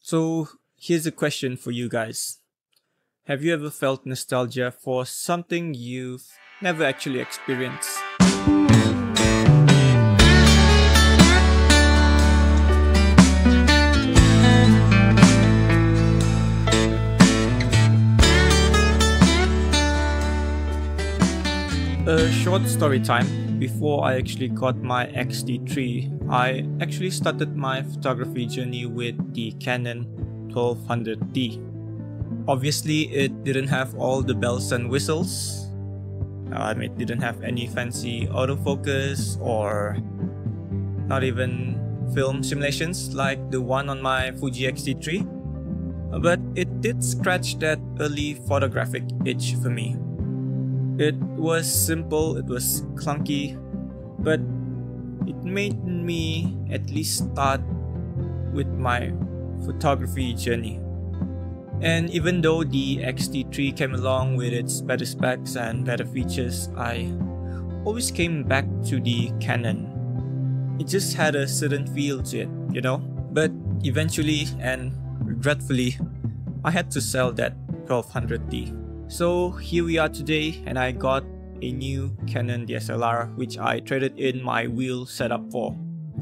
So here's a question for you guys. Have you ever felt nostalgia for something you've never actually experienced? A short story time. Before I actually got my XT3, I actually started my photography journey with the Canon 1200D. Obviously, it didn't have all the bells and whistles. It didn't have any fancy autofocus or not even film simulations like the one on my Fuji XT3. But it did scratch that early photographic itch for me. It was simple, it was clunky, but it made me at least start with my photography journey. And even though the XT3 came along with its better specs and better features, I always came back to the Canon. It just had a certain feel to it, you know? But eventually and regretfully, I had to sell that 1200D. So here we are today, and I got a new Canon DSLR which I traded in my wheel setup for.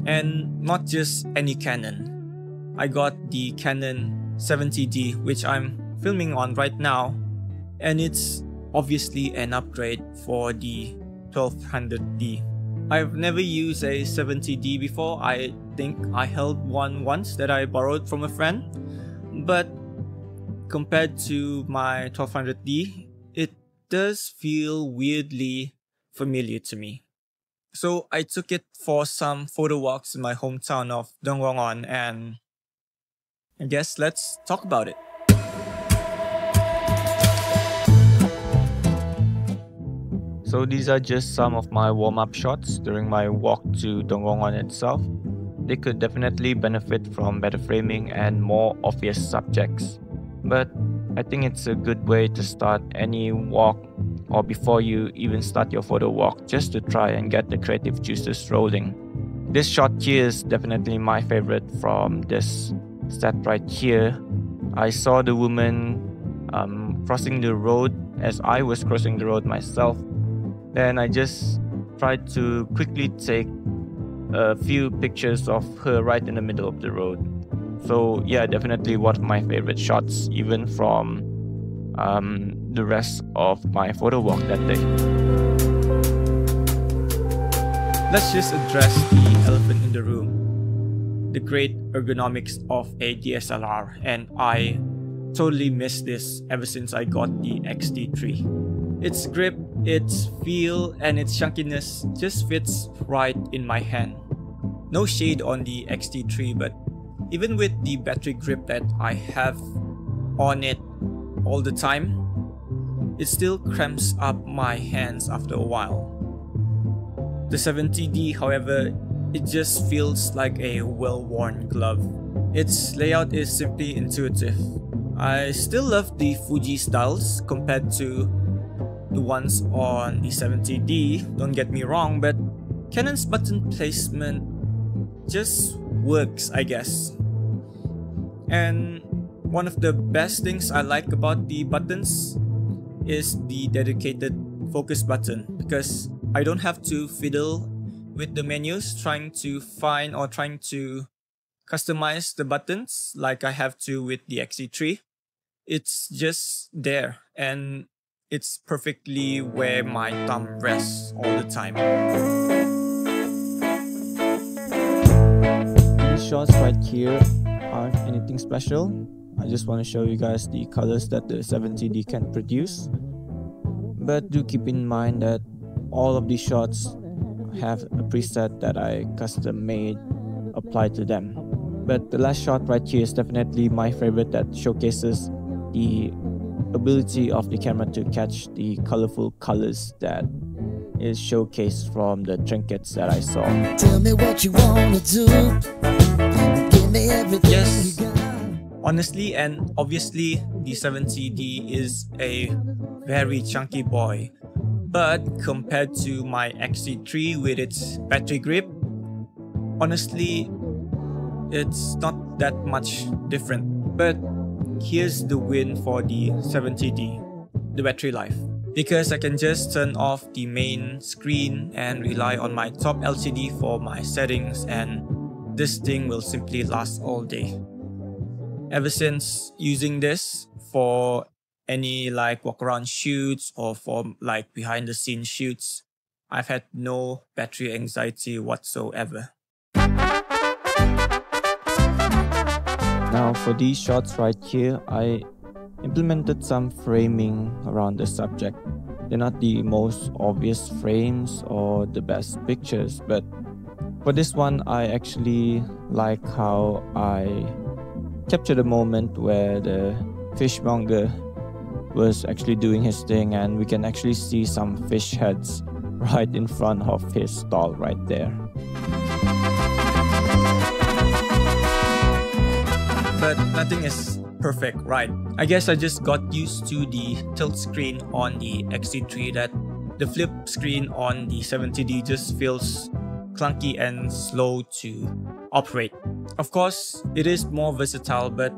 And not just any Canon. I got the Canon 70D which I'm filming on right now, and it's obviously an upgrade for the 1200D. I've never used a 70D before. I think I held one once that I borrowed from a friend, but compared to my 1200D, it does feel weirdly familiar to me. So I took it for some photo walks in my hometown of Donggongon, and I guess let's talk about it. So these are just some of my warm-up shots during my walk to Donggongon itself. They could definitely benefit from better framing and more obvious subjects. But I think it's a good way to start any walk, or before you even start your photo walk, just to try and get the creative juices rolling. This shot here is definitely my favorite from this set right here. I saw the woman crossing the road as I was crossing the road myself. Then I just tried to quickly take a few pictures of her right in the middle of the road. So yeah, definitely one of my favorite shots, even from the rest of my photo walk that day. Let's just address the elephant in the room. The great ergonomics of a DSLR, and I totally miss this ever since I got the XT3. Its grip, its feel, and its chunkiness just fits right in my hand. No shade on the XT3, but even with the battery grip that I have on it all the time, it still cramps up my hands after a while. The 70D, however, it just feels like a well-worn glove. Its layout is simply intuitive. I still love the Fuji styles compared to the ones on the 70D, don't get me wrong, but Canon's button placement just works, I guess. And one of the best things I like about the buttons is the dedicated focus button, because I don't have to fiddle with the menus trying to find or trying to customize the buttons like I have to with the XT3. It's just there, and it's perfectly where my thumb rests all the time. These shots right here aren't anything special. I just want to show you guys the colors that the 70D can produce. But do keep in mind that all of these shots have a preset that I custom made applied to them. But the last shot right here is definitely my favorite, that showcases the ability of the camera to catch the colorful colors that is showcased from the trinkets that I saw. Tell me what you wanna do. Give me everything. Yes, honestly and obviously the 70D is a very chunky boy, but compared to my XT3 with its battery grip, honestly it's not that much different. But here's the win for the 70D, the battery life. Because I can just turn off the main screen and rely on my top LCD for my settings, and this thing will simply last all day. Ever since using this for any like walk around shoots or for like behind the scenes shoots, I've had no battery anxiety whatsoever. Now for these shots right here, I implemented some framing around the subject. They're not the most obvious frames or the best pictures, but for this one I actually like how I captured a moment where the fishmonger was actually doing his thing, and we can actually see some fish heads right in front of his stall right there. But nothing is perfect, right? I guess I just got used to the tilt screen on the XT3 that the flip screen on the 70D just feels clunky and slow to operate. Of course, it is more versatile, but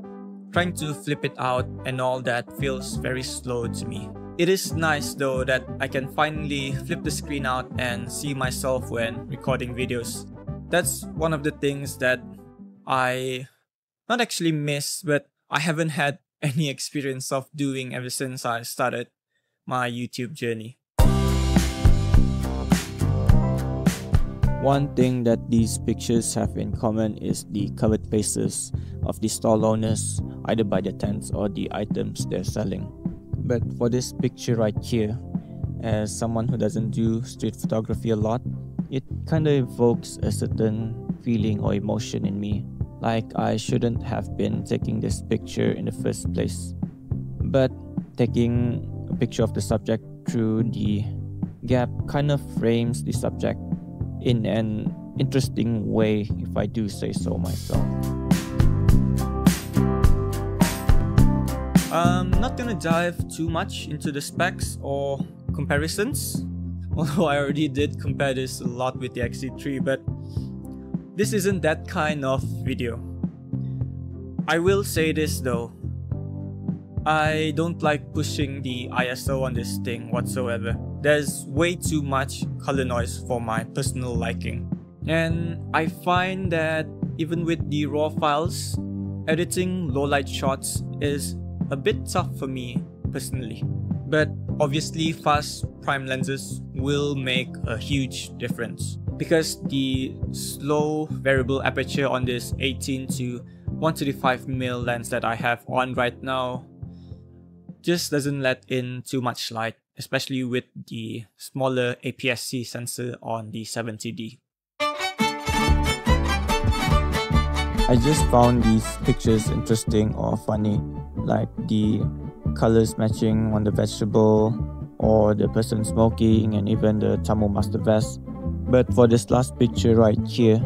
trying to flip it out and all that feels very slow to me. It is nice though that I can finally flip the screen out and see myself when recording videos. That's one of the things that I not actually miss, but I haven't had any experience of doing ever since I started my YouTube journey. One thing that these pictures have in common is the covered faces of the stall owners, either by the tents or the items they're selling. But for this picture right here, as someone who doesn't do street photography a lot, it kinda evokes a certain feeling or emotion in me, like I shouldn't have been taking this picture in the first place. But taking a picture of the subject through the gap kind of frames the subject in an interesting way, if I do say so myself. I'm not gonna dive too much into the specs or comparisons, although I already did compare this a lot with the XT3, but this isn't that kind of video. I will say this though, I don't like pushing the ISO on this thing whatsoever. There's way too much color noise for my personal liking. And I find that even with the RAW files, editing low light shots is a bit tough for me personally. But obviously fast prime lenses will make a huge difference, because the slow variable aperture on this 18 to 135mm lens that I have on right now just doesn't let in too much light, especially with the smaller APS-C sensor on the 70D. I just found these pictures interesting or funny, like the colors matching on the vegetable or the person smoking and even the Tamu master vest. But for this last picture right here,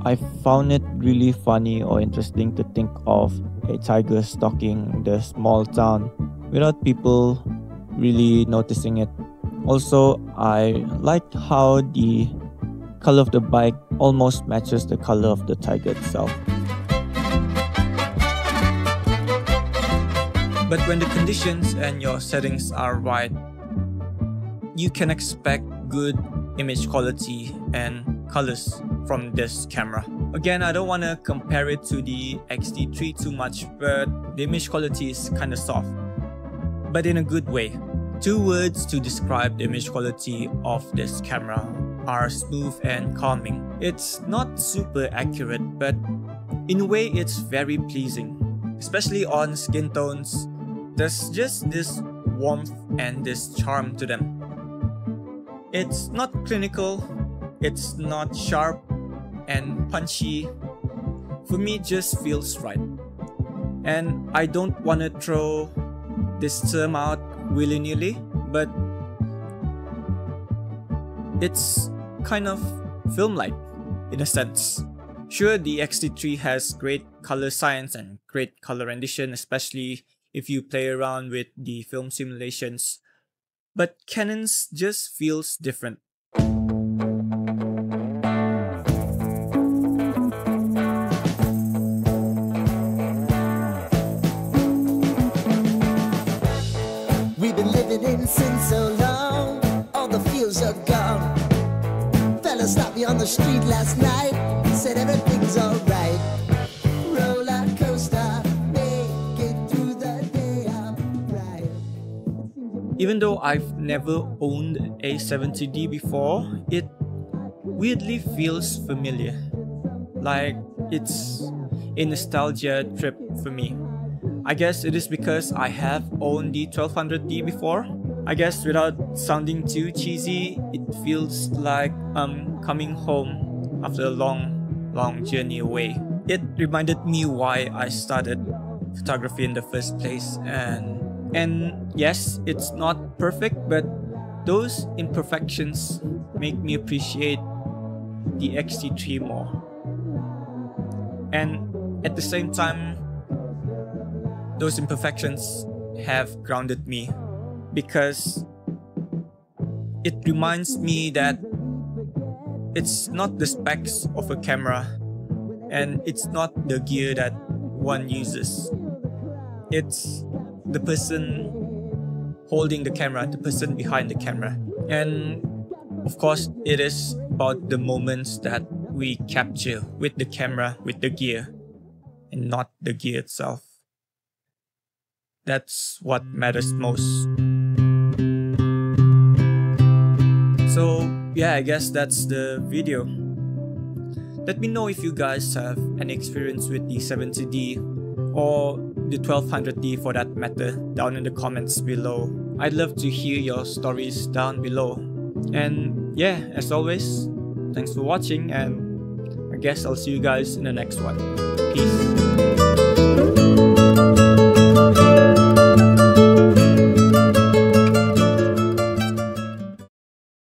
I found it really funny or interesting to think of a tiger stalking the small town without people really noticing it. Also, I liked how the color of the bike almost matches the color of the tiger itself. But when the conditions and your settings are right, you can expect good image quality and colors from this camera. Again, I don't want to compare it to the XT3 too much, but the image quality is kinda soft, but in a good way. Two words to describe the image quality of this camera are smooth and calming. It's not super accurate, but in a way it's very pleasing. Especially on skin tones, there's just this warmth and this charm to them. It's not clinical, it's not sharp and punchy. For me, it just feels right. And I don't want to throw this term out willy-nilly, but it's kind of film-like in a sense. Sure, the XT3 has great color science and great color rendition, especially if you play around with the film simulations, but Canon's just feels different. since so long, all the feels are gone. Fella stopped me on the street last night, said everything's alright. Roller coaster, make it through the day, I'm right. Even though I've never owned a 70D before, it weirdly feels familiar. Like it's a nostalgia trip for me. I guess it is because I have owned the 1200D before. I guess without sounding too cheesy, it feels like I'm coming home after a long journey away. It reminded me why I started photography in the first place, and yes, it's not perfect, but those imperfections make me appreciate the XT3 more. And at the same time, those imperfections have grounded me because it reminds me that it's not the specs of a camera and it's not the gear that one uses. It's the person holding the camera, the person behind the camera. And of course, it is about the moments that we capture with the camera, with the gear, and not the gear itself. That's what matters most. So yeah, I guess that's the video. Let me know if you guys have any experience with the 70D or the 1200D for that matter down in the comments below. I'd love to hear your stories down below. And yeah, as always, thanks for watching, and I guess I'll see you guys in the next one. Peace.